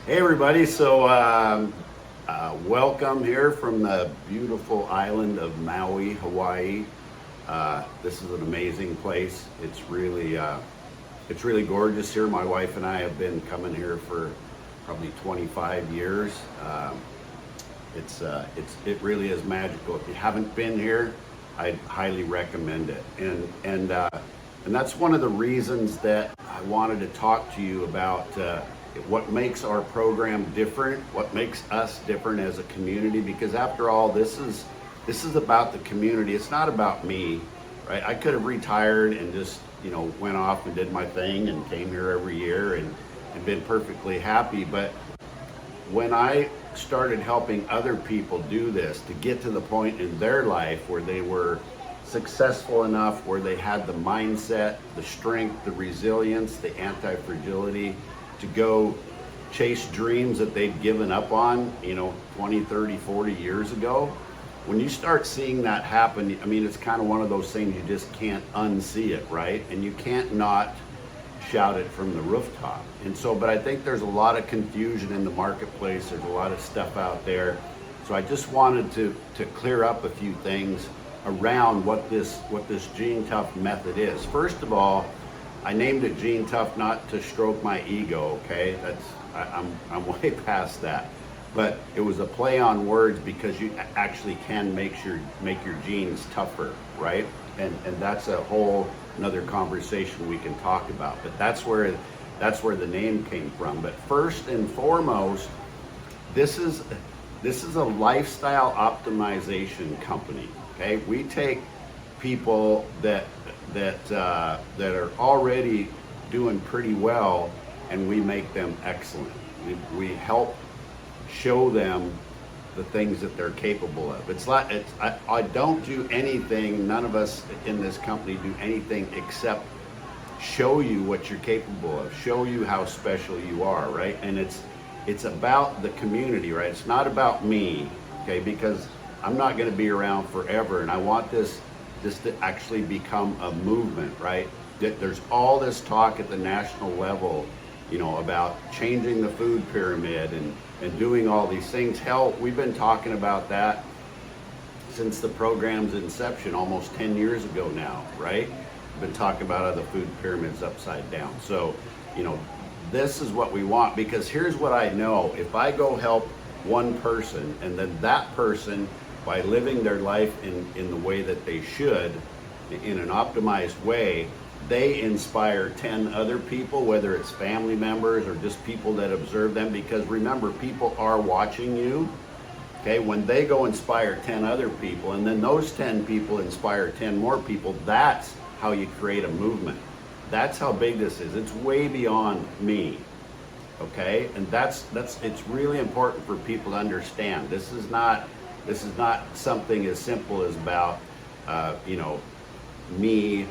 Hey everybody, welcome here from the beautiful island of Maui, Hawaii. This is an amazing place. It's really gorgeous here. My wife and I have been coming here for probably 25 years. It really is magical. If you haven't been here, I'd highly recommend it. And that's one of the reasons that I wanted to talk to you about what makes our program different, what makes us different as a community. Because after all, this is about the community. It's not about me, right? I could have retired and just went off and did my thing and came here every year and been perfectly happy. But when I started helping other people do this to get to the point in their life where they were successful enough, where they had the mindset, the strength, the resilience, the anti-fragility to go chase dreams that they'd given up on, 20, 30, 40 years ago. When you start seeing that happen, I mean, it's kind of one of those things you just can't unsee it, right? And you can't not shout it from the rooftop. And so, but I think there's a lot of confusion in the marketplace. There's a lot of stuff out there. So I just wanted to clear up a few things around what this Gene Tough method is. First of all, I named it Gene Tough not to stroke my ego, okay? I'm way past that. But it was a play on words because you actually can make your genes tougher, right? And that's a whole another conversation we can talk about. But that's where the name came from. But first and foremost, this is a lifestyle optimization company. Okay, we take people that are already doing pretty well, and we make them excellent. We help show them the things that they're capable of. I don't do anything. None of us in this company do anything except show you what you're capable of, show you how special you are, right? And it's about the community, right? It's not about me, okay? Because I'm not going to be around forever, and I want this to actually become a movement, right? There's all this talk at the national level, about changing the food pyramid and doing all these things. Hell, we've been talking about that since the program's inception, almost 10 years ago now, right? We've been talking about how the food pyramid's upside down. So, this is what we want, because here's what I know. If I go help one person, and then that person, by living their life in the way that they should, in an optimized way, they inspire 10 other people, whether it's family members or just people that observe them. Because remember, people are watching you. Okay, when they go inspire 10 other people, and then those 10 people inspire 10 more people, that's how you create a movement. That's how big this is. It's way beyond me. Okay, and it's really important for people to understand. This is not something as simple as about me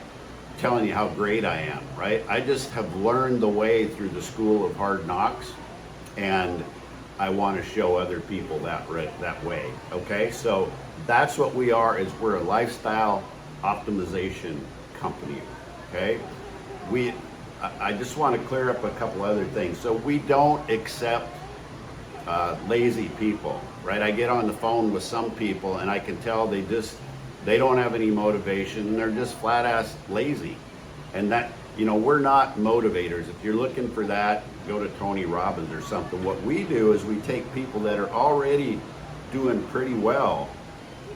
telling you how great I am, right? I just have learned the way through the school of hard knocks, and I want to show other people that way. Okay, so that's what we are. Is we're a lifestyle optimization company. Okay, I just want to clear up a couple other things. So we don't accept lazy people, right? I get on the phone with some people and I can tell they don't have any motivation, and they're just flat ass lazy. And that, we're not motivators. If you're looking for that, go to Tony Robbins or something. What we do is we take people that are already doing pretty well,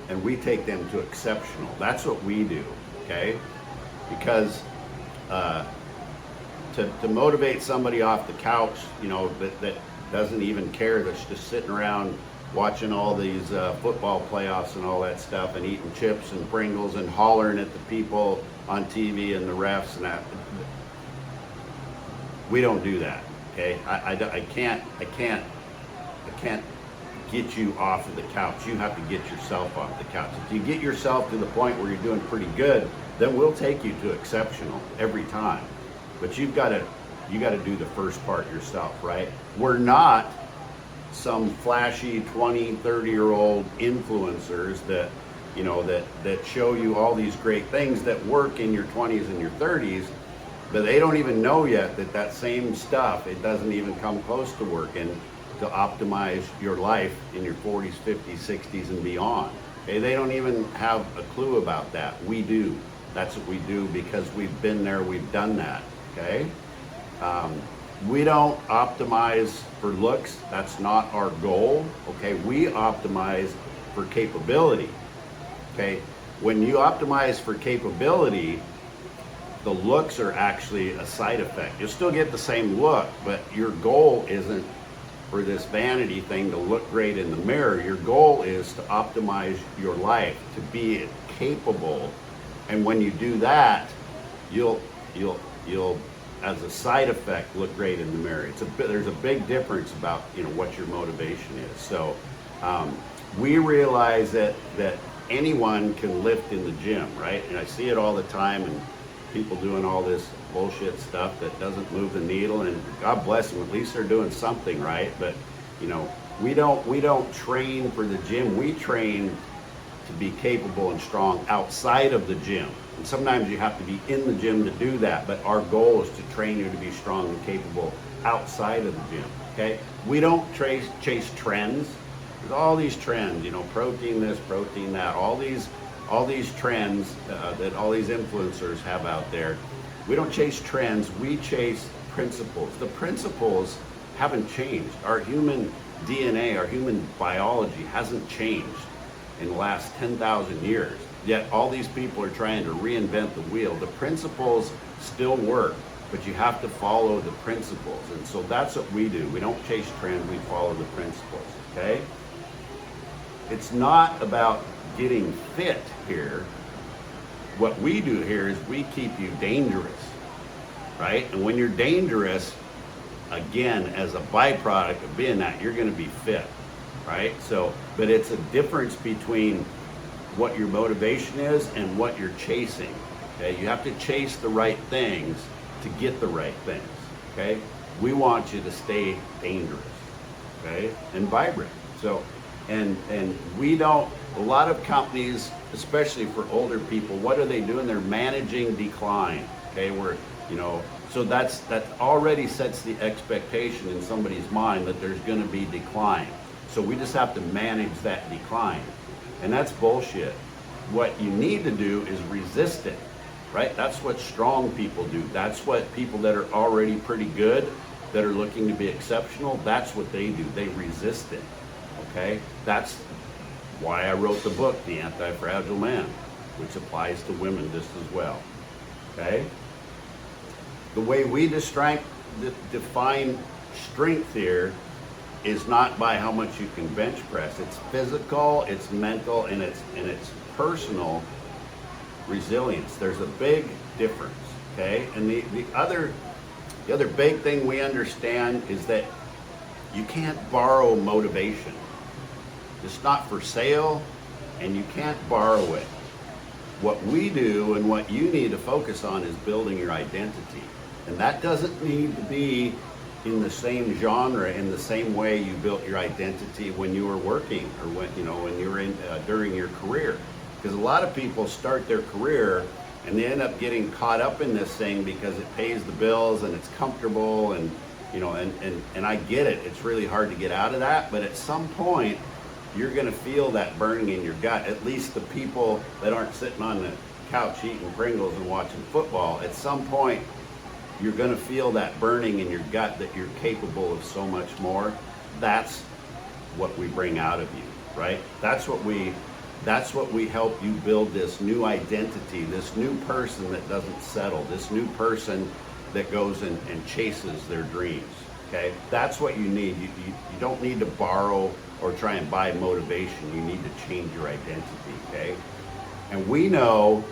and we take them to exceptional. That's what we do, okay? Because to motivate somebody off the couch, that doesn't even care, that's just sitting around watching all these football playoffs and all that stuff, and eating chips and Pringles and hollering at the people on TV and the refs and that. We don't do that, okay? I can't get you off of the couch. You have to get yourself off the couch. If you get yourself to the point where you're doing pretty good, then we'll take you to exceptional every time. But you got to do the first part yourself, right? We're not some flashy 20, 30-year-old influencers that show you all these great things that work in your 20s and your 30s, But they don't even know yet that that same stuff, it doesn't even come close to working to optimize your life in your 40s, 50s, 60s, and beyond. Okay, they don't even have a clue about that. We do. That's what we do because we've been there, we've done that. Okay. We don't optimize for looks. That's not our goal. Okay, we optimize for capability. Okay, when you optimize for capability, the looks are actually a side effect. You'll still get the same look, but your goal isn't for this vanity thing to look great in the mirror. Your goal is to optimize your life, to be capable. And when you do that, you'll as a side effect look great in the mirror. There's a big difference about what your motivation is. So we realize that anyone can lift in the gym, right? And I see it all the time, and people doing all this bullshit stuff that doesn't move the needle, and God bless them, at least they're doing something right. But we don't train for the gym. We train to be capable and strong outside of the gym. And sometimes you have to be in the gym to do that, but our goal is to train you to be strong and capable outside of the gym. Okay, we don't chase trends. There's all these trends, protein this, protein that, all these trends that all these influencers have out there. We don't chase trends, we chase principles. The principles haven't changed. Our human DNA, our human biology hasn't changed in the last 10,000 years. Yet all these people are trying to reinvent the wheel. The principles still work, but you have to follow the principles. And so that's what we do. We don't chase trends, we follow the principles, okay? It's not about getting fit here. What we do here is we keep you dangerous, right? And when you're dangerous, again, as a byproduct of being that, you're gonna be fit, right? So, but it's a difference between what your motivation is and what you're chasing, okay? You have to chase the right things to get the right things, okay? We want you to stay dangerous, okay? And vibrant. So, and we don't, a lot of companies, especially for older people, what are they doing? They're managing decline, okay? So that already sets the expectation in somebody's mind that there's gonna be decline. So we just have to manage that decline. And that's bullshit. What you need to do is resist it, right? That's what strong people do. That's what people that are already pretty good, that are looking to be exceptional, that's what they do. They resist it, okay? That's why I wrote the book, The Anti-Fragile Man, which applies to women just as well, okay? The way we define strength here is not by how much you can bench press. It's physical, it's mental, and it's personal resilience. There's a big difference, okay? And the other big thing we understand is that you can't borrow motivation. It's not for sale, and you can't borrow it. What we do and what you need to focus on is building your identity. And that doesn't need to be in the same genre, in the same way you built your identity when you were working, or when you were in during your career. Because a lot of people start their career and they end up getting caught up in this thing because it pays the bills and it's comfortable, and and I get it. It's really hard to get out of that, but at some point you're going to feel that burning in your gut. At least the people that aren't sitting on the couch eating Pringles and watching football, at some point you're going to feel that burning in your gut that you're capable of so much more. That's what we bring out of you, right? That's what we help you build, this new identity, this new person that doesn't settle, this new person that goes and chases their dreams, okay? That's what you need. You don't need to borrow or try and buy motivation. You need to change your identity, okay? And we know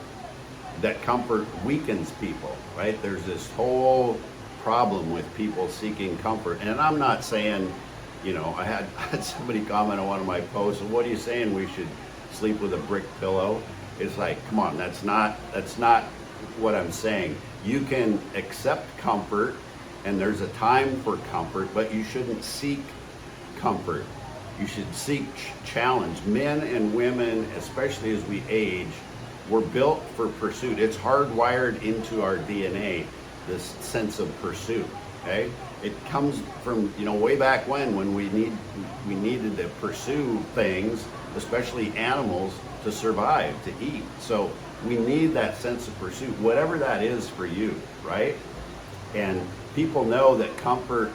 that comfort weakens people, right? There's this whole problem with people seeking comfort. And I'm not saying, I had somebody comment on one of my posts, and what are you saying, we should sleep with a brick pillow? It's like, come on, that's not what I'm saying. You can accept comfort, and there's a time for comfort, but you shouldn't seek comfort. You should seek challenge. Men and women, especially as we age, we're built for pursuit. It's hardwired into our DNA this sense of pursuit. Okay, it comes from, you know, way back when we needed to pursue things, especially animals, to survive, to eat. So we need that sense of pursuit, whatever that is for you, right? And people know that comfort,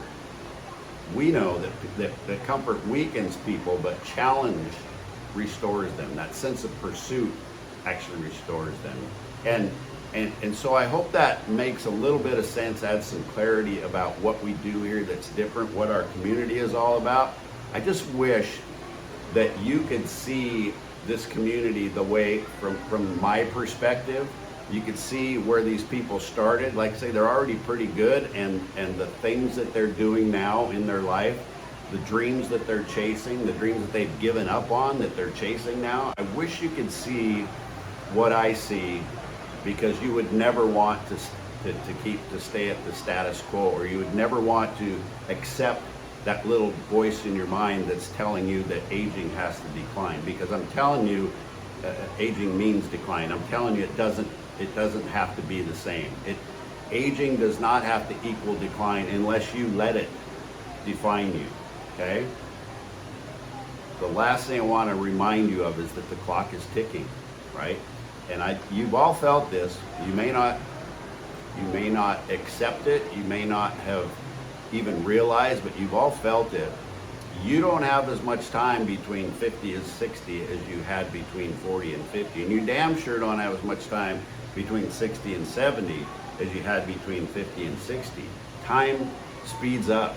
we know that comfort weakens people, but challenge restores them. That sense of pursuit actually restores them. And so I hope that makes a little bit of sense, adds some clarity about what we do here that's different, what our community is all about. I just wish that you could see this community the way, from my perspective, you could see where these people started. Like I say, they're already pretty good, and the things that they're doing now in their life, the dreams that they're chasing, the dreams that they've given up on that they're chasing now. I wish you could see what I see, because you would never want to stay at the status quo, or you would never want to accept that little voice in your mind that's telling you that aging has to decline. Because I'm telling you, aging means decline. I'm telling you, it doesn't have to be the same. Aging does not have to equal decline unless you let it define you. Okay? The last thing I want to remind you of is that the clock is ticking, right? And you've all felt this. You may not accept it. You may not have even realized, but you've all felt it. You don't have as much time between 50 and 60 as you had between 40 and 50. And you damn sure don't have as much time between 60 and 70 as you had between 50 and 60. Time speeds up.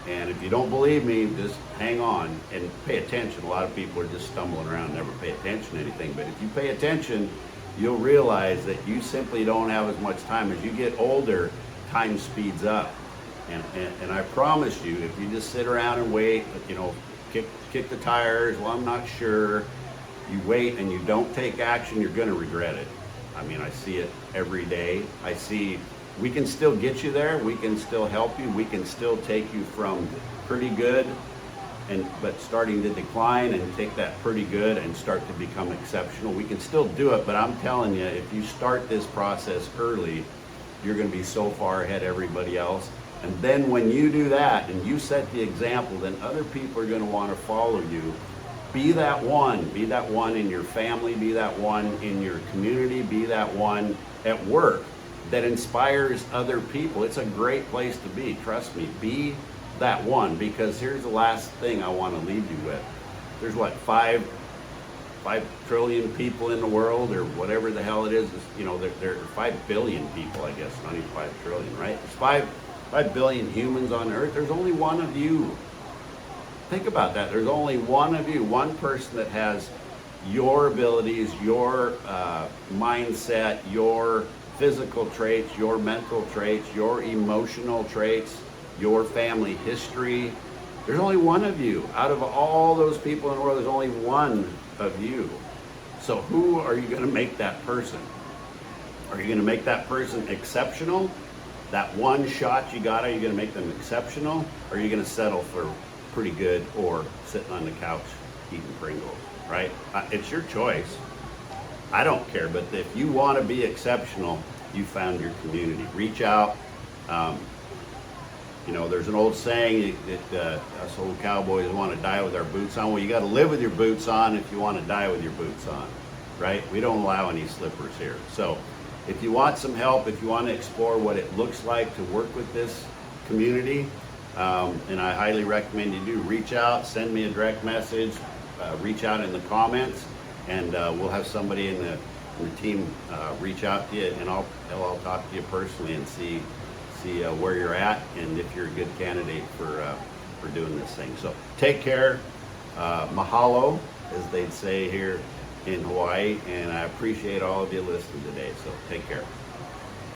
And if you don't believe me, just hang on and pay attention. A lot of people are just stumbling around and never pay attention to anything. But if you pay attention, you'll realize that you simply don't have as much time. As you get older, time speeds up. And I promise you, if you just sit around and wait, you know, kick the tires, well, I'm not sure, you wait and you don't take action, you're going to regret it. I mean, I see it every day. I see we can still get you there. We can still help you. We can still take you from pretty good but starting to decline, and take that pretty good and start to become exceptional. We can still do it, but I'm telling you, if you start this process early, you're going to be so far ahead of everybody else. And then when you do that and you set the example, then other people are going to want to follow you. Be that one in your family, be that one in your community, be that one at work that inspires other people. It's a great place to be, trust me. Be that one, because here's the last thing I want to leave you with. There's what, 5 trillion people in the world, or whatever the hell it is. You know, there are 5 billion people, I guess, not even 5 trillion, right? There's 5 billion humans on Earth. There's only one of you. Think about that. There's only one of you, one person that has your abilities, your mindset, your physical traits, your mental traits, your emotional traits, your family history. There's only one of you. Out of all those people in the world, there's only one of you. So who are you going to make that person? Are you going to make that person exceptional? That one shot you got, are you going to make them exceptional? Or are you going to settle for pretty good, or sitting on the couch eating Pringles, right? It's your choice. I don't care, but if you want to be exceptional, you found your community. Reach out. You know, there's an old saying that us old cowboys want to die with our boots on. Well, you got to live with your boots on if you want to die with your boots on, right? We don't allow any slippers here. So if you want some help, if you want to explore what it looks like to work with this community, and I highly recommend you do, reach out, send me a direct message, reach out in the comments, and we'll have somebody in the team reach out to you, and I'll talk to you personally and see where you're at, and if you're a good candidate for doing this thing. So take care, mahalo, as they'd say here in Hawaii, and I appreciate all of you listening today. So take care.